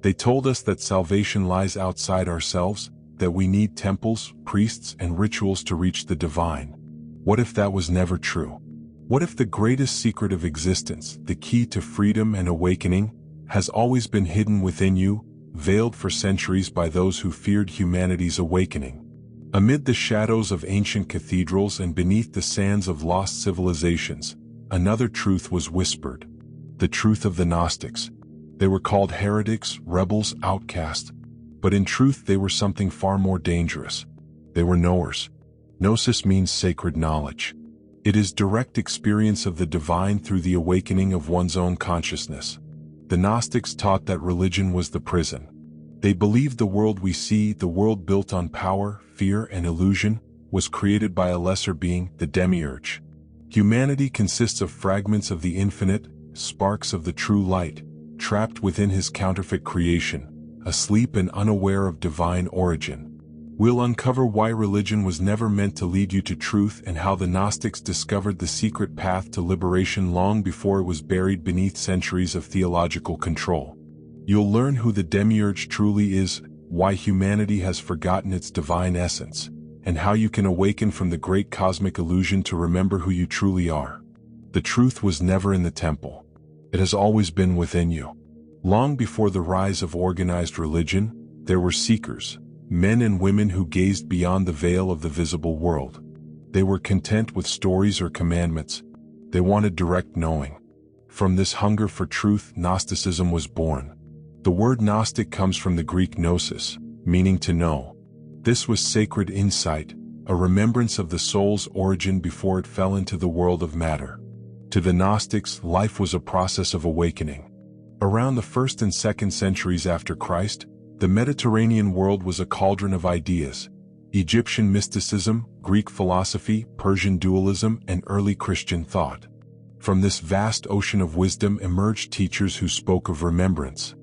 They told us that salvation lies outside ourselves, that we need temples, priests, and rituals to reach the divine. What if that was never true? What if the greatest secret of existence, the key to freedom and awakening, has always been hidden within you, veiled for centuries by those who feared humanity's awakening? Amid the shadows of ancient cathedrals and beneath the sands of lost civilizations, another truth was whispered. The truth of the Gnostics. They were called heretics, rebels, outcasts, but in truth they were something far more dangerous. They were knowers. Gnosis means sacred knowledge. It is direct experience of the divine through the awakening of one's own consciousness. The Gnostics taught that religion was the prison. They believed the world we see, the world built on power, fear, and illusion, was created by a lesser being, the demiurge. Humanity consists of fragments of the infinite, sparks of the true light, trapped within his counterfeit creation, asleep and unaware of divine origin. We'll uncover why religion was never meant to lead you to truth and how the Gnostics discovered the secret path to liberation long before it was buried beneath centuries of theological control. You'll learn who the demiurge truly is, why humanity has forgotten its divine essence, and how you can awaken from the great cosmic illusion to remember who you truly are. The truth was never in the temple. It has always been within you. Long before the rise of organized religion, there were seekers, men and women who gazed beyond the veil of the visible world. They were content with stories or commandments. They wanted direct knowing. From this hunger for truth, Gnosticism was born. The word Gnostic comes from the Greek gnosis, meaning to know. This was sacred insight, a remembrance of the soul's origin before it fell into the world of matter. To the Gnostics, life was a process of awakening. Around the 1st and 2nd centuries after Christ, the Mediterranean world was a cauldron of ideas. Egyptian mysticism, Greek philosophy, Persian dualism, and early Christian thought. From this vast ocean of wisdom emerged teachers who spoke of remembrance.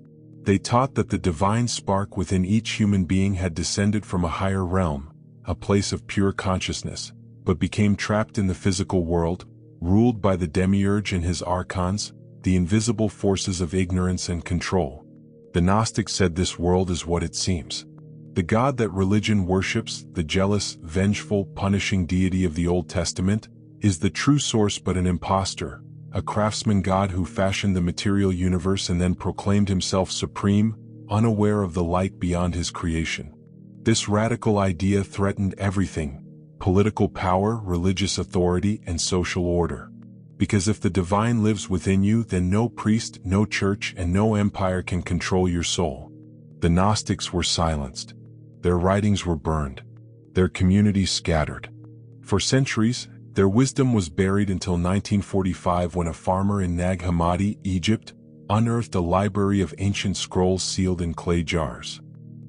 They taught that the divine spark within each human being had descended from a higher realm, a place of pure consciousness, but became trapped in the physical world, ruled by the demiurge and his archons, the invisible forces of ignorance and control. The Gnostics said this world is what it seems. The God that religion worships, the jealous, vengeful, punishing deity of the Old Testament, is the true source but an impostor, a craftsman God who fashioned the material universe and then proclaimed himself supreme, unaware of the light beyond his creation. This radical idea threatened everything: political power, religious authority, and social order. Because if the divine lives within you, then no priest, no church, and no empire can control your soul. The Gnostics were silenced. Their writings were burned. Their communities scattered. For centuries, their wisdom was buried until 1945 when a farmer in Nag Hammadi, Egypt, unearthed a library of ancient scrolls sealed in clay jars.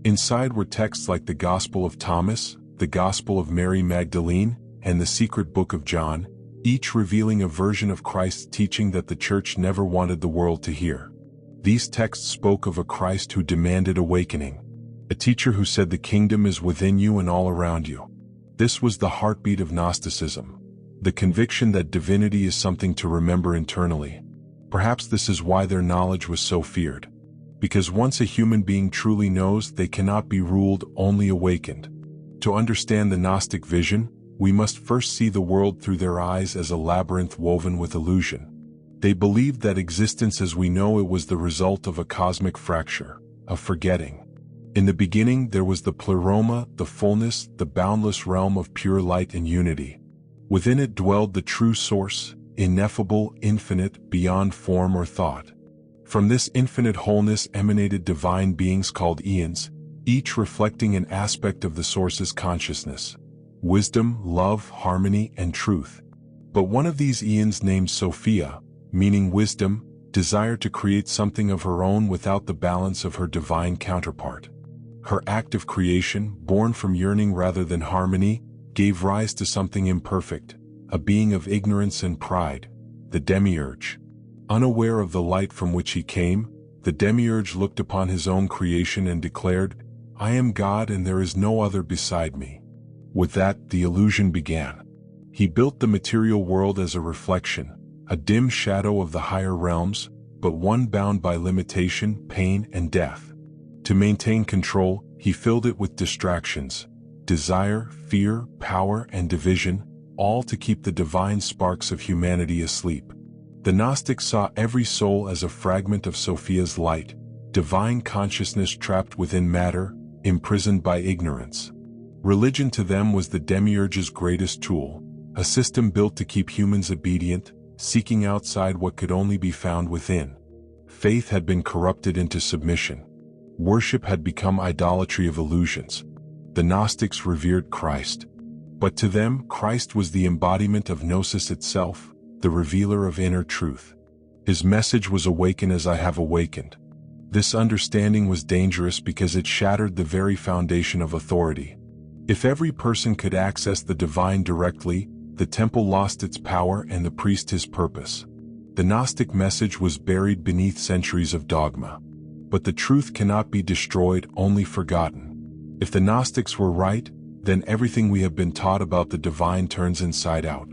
Inside were texts like the Gospel of Thomas, the Gospel of Mary Magdalene, and the Secret Book of John, each revealing a version of Christ's teaching that the Church never wanted the world to hear. These texts spoke of a Christ who demanded awakening, a teacher who said the kingdom is within you and all around you. This was the heartbeat of Gnosticism, the conviction that divinity is something to remember internally. Perhaps this is why their knowledge was so feared. Because once a human being truly knows, they cannot be ruled, only awakened. To understand the Gnostic vision, we must first see the world through their eyes as a labyrinth woven with illusion. They believed that existence as we know it was the result of a cosmic fracture, a forgetting. In the beginning there was the pleroma, the fullness, the boundless realm of pure light and unity. Within it dwelled the true source, ineffable, infinite, beyond form or thought. From this infinite wholeness emanated divine beings called eons, each reflecting an aspect of the source's consciousness: wisdom, love, harmony, and truth. But one of these eons, named Sophia, meaning wisdom, desired to create something of her own without the balance of her divine counterpart. Her act of creation, born from yearning rather than harmony, gave rise to something imperfect, a being of ignorance and pride, the demiurge. Unaware of the light from which he came, the demiurge looked upon his own creation and declared, "I am God and there is no other beside me." With that, the illusion began. He built the material world as a reflection, a dim shadow of the higher realms, but one bound by limitation, pain, and death. To maintain control, he filled it with distractions, desire, fear, power, and division, all to keep the divine sparks of humanity asleep. The Gnostics saw every soul as a fragment of Sophia's light, divine consciousness trapped within matter, imprisoned by ignorance. Religion to them was the demiurge's greatest tool, a system built to keep humans obedient, seeking outside what could only be found within. Faith had been corrupted into submission. Worship had become idolatry of illusions. The Gnostics revered Christ. But to them, Christ was the embodiment of gnosis itself, the revealer of inner truth. His message was "Awaken as I have awakened." This understanding was dangerous because it shattered the very foundation of authority. If every person could access the divine directly, the temple lost its power and the priest his purpose. The Gnostic message was buried beneath centuries of dogma. But the truth cannot be destroyed, only forgotten. If the Gnostics were right, then everything we have been taught about the divine turns inside out.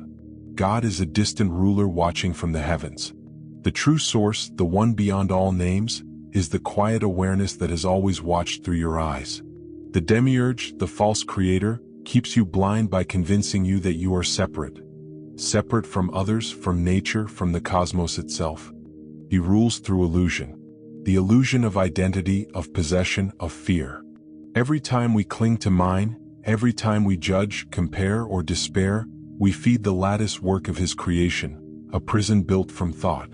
God is a distant ruler watching from the heavens. The true source, the one beyond all names, is the quiet awareness that has always watched through your eyes. The demiurge, the false creator, keeps you blind by convincing you that you are separate. Separate from others, from nature, from the cosmos itself. He rules through illusion. The illusion of identity, of possession, of fear. Every time we cling to mine, every time we judge, compare, or despair, we feed the lattice work of his creation, a prison built from thought.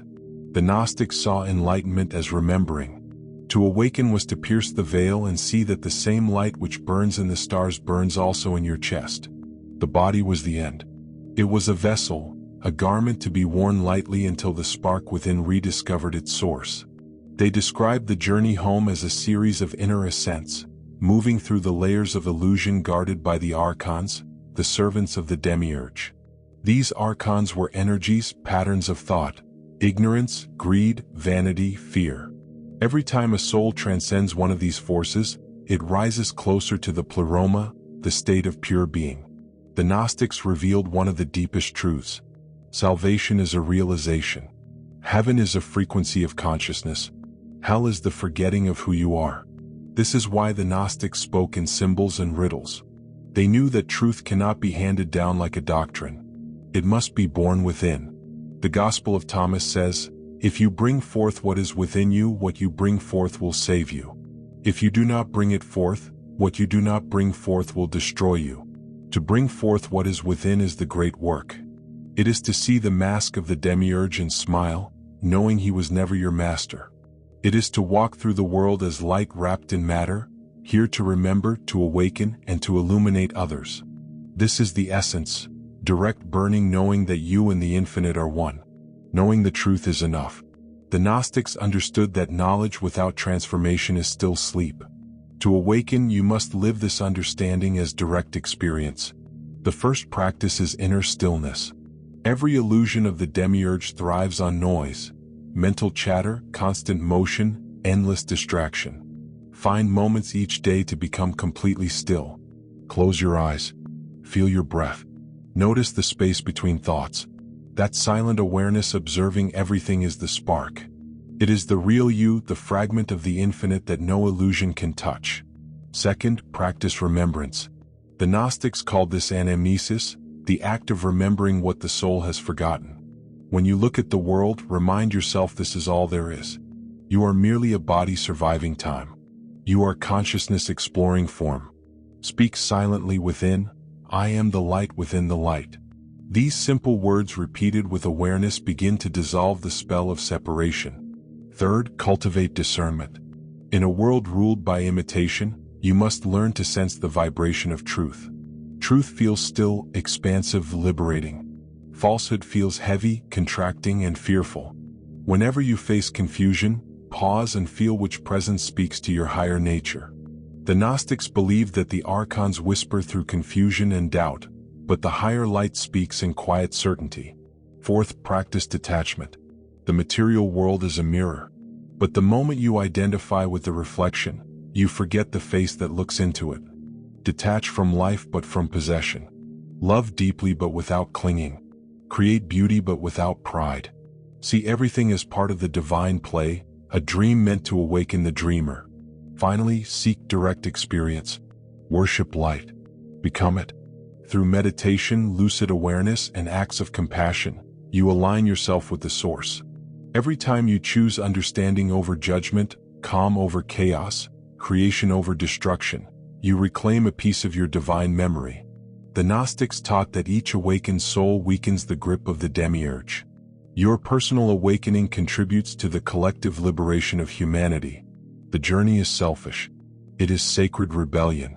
The Gnostics saw enlightenment as remembering. To awaken was to pierce the veil and see that the same light which burns in the stars burns also in your chest. The body was the end. It was a vessel, a garment to be worn lightly until the spark within rediscovered its source. They described the journey home as a series of inner ascents, moving through the layers of illusion guarded by the archons, the servants of the demiurge. These archons were energies, patterns of thought, ignorance, greed, vanity, fear. Every time a soul transcends one of these forces, it rises closer to the pleroma, the state of pure being. The Gnostics revealed one of the deepest truths. Salvation is a realization. Heaven is a frequency of consciousness. Hell is the forgetting of who you are. This is why the Gnostics spoke in symbols and riddles. They knew that truth cannot be handed down like a doctrine. It must be born within. The Gospel of Thomas says, "If you bring forth what is within you, what you bring forth will save you. If you do not bring it forth, what you do not bring forth will destroy you." To bring forth what is within is the great work. It is to see the mask of the demiurge and smile, knowing he was never your master. It is to walk through the world as light wrapped in matter, here to remember, to awaken, and to illuminate others. This is the essence, direct burning, knowing that you and the infinite are one. Knowing the truth is enough. The Gnostics understood that knowledge without transformation is still sleep. To awaken, you must live this understanding as direct experience. The first practice is inner stillness. Every illusion of the demiurge thrives on noise, mental chatter, constant motion, endless distraction. Find moments each day to become completely still. Close your eyes. Feel your breath. Notice the space between thoughts. That silent awareness observing everything is the spark. It is the real you, the fragment of the infinite that no illusion can touch. Second, practice remembrance. The Gnostics called this anamnesis, the act of remembering what the soul has forgotten. When you look at the world, remind yourself this is all there is. You are merely a body surviving time. You are consciousness exploring form. Speak silently within, "I am the light within the light." These simple words repeated with awareness begin to dissolve the spell of separation. Third, cultivate discernment. In a world ruled by imitation, you must learn to sense the vibration of truth. Truth feels still, expansive, liberating. Falsehood feels heavy, contracting, and fearful. Whenever you face confusion, pause and feel which presence speaks to your higher nature. The Gnostics believed that the archons whisper through confusion and doubt, but the higher light speaks in quiet certainty. Fourth, practice detachment. The material world is a mirror, but the moment you identify with the reflection, you forget the face that looks into it. Detach from life but from possession. Love deeply but without clinging. Create beauty but without pride. See everything as part of the divine play, a dream meant to awaken the dreamer. Finally, seek direct experience. Worship light. Become it. Through meditation, lucid awareness, and acts of compassion, you align yourself with the source. Every time you choose understanding over judgment, calm over chaos, creation over destruction, you reclaim a piece of your divine memory. The Gnostics taught that each awakened soul weakens the grip of the demiurge. Your personal awakening contributes to the collective liberation of humanity. The journey is selfish. It is sacred rebellion.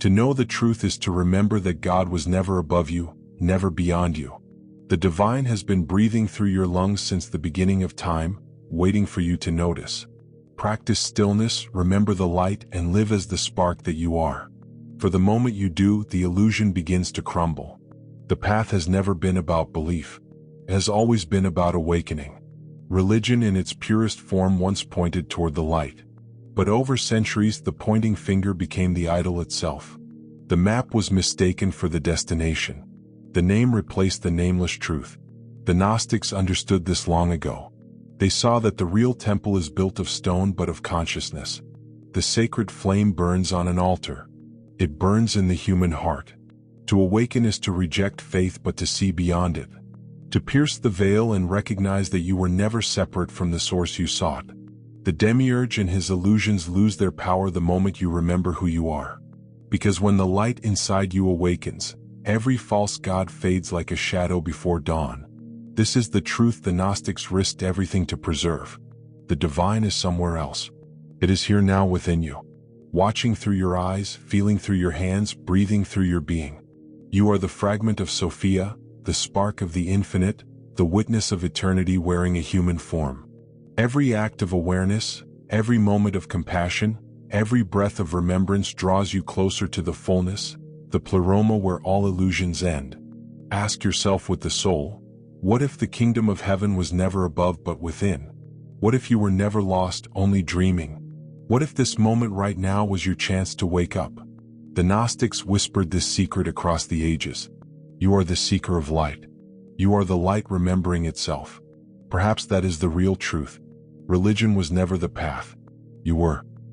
To know the truth is to remember that God was never above you, never beyond you. The divine has been breathing through your lungs since the beginning of time, waiting for you to notice. Practice stillness, remember the light, and live as the spark that you are. For the moment you do, the illusion begins to crumble. The path has never been about belief. It has always been about awakening. Religion in its purest form once pointed toward the light. But over centuries, the pointing finger became the idol itself. The map was mistaken for the destination. The name replaced the nameless truth. The Gnostics understood this long ago. They saw that the real temple is built of stone but of consciousness. The sacred flame burns on an altar. It burns in the human heart. To awaken is to reject faith but to see beyond it. To pierce the veil and recognize that you were never separate from the source you sought. The demiurge and his illusions lose their power the moment you remember who you are. Because when the light inside you awakens, every false god fades like a shadow before dawn. This is the truth the Gnostics risked everything to preserve. The divine is somewhere else. It is here now within you. Watching through your eyes, feeling through your hands, breathing through your being. You are the fragment of Sophia, the spark of the infinite, the witness of eternity wearing a human form. Every act of awareness, every moment of compassion, every breath of remembrance draws you closer to the fullness, the pleroma where all illusions end. Ask yourself with the soul, what if the kingdom of heaven was never above but within? What if you were never lost, only dreaming? What if this moment right now was your chance to wake up? The Gnostics whispered this secret across the ages. You are the seeker of light. You are the light remembering itself. Perhaps that is the real truth. Religion was never the path. You were.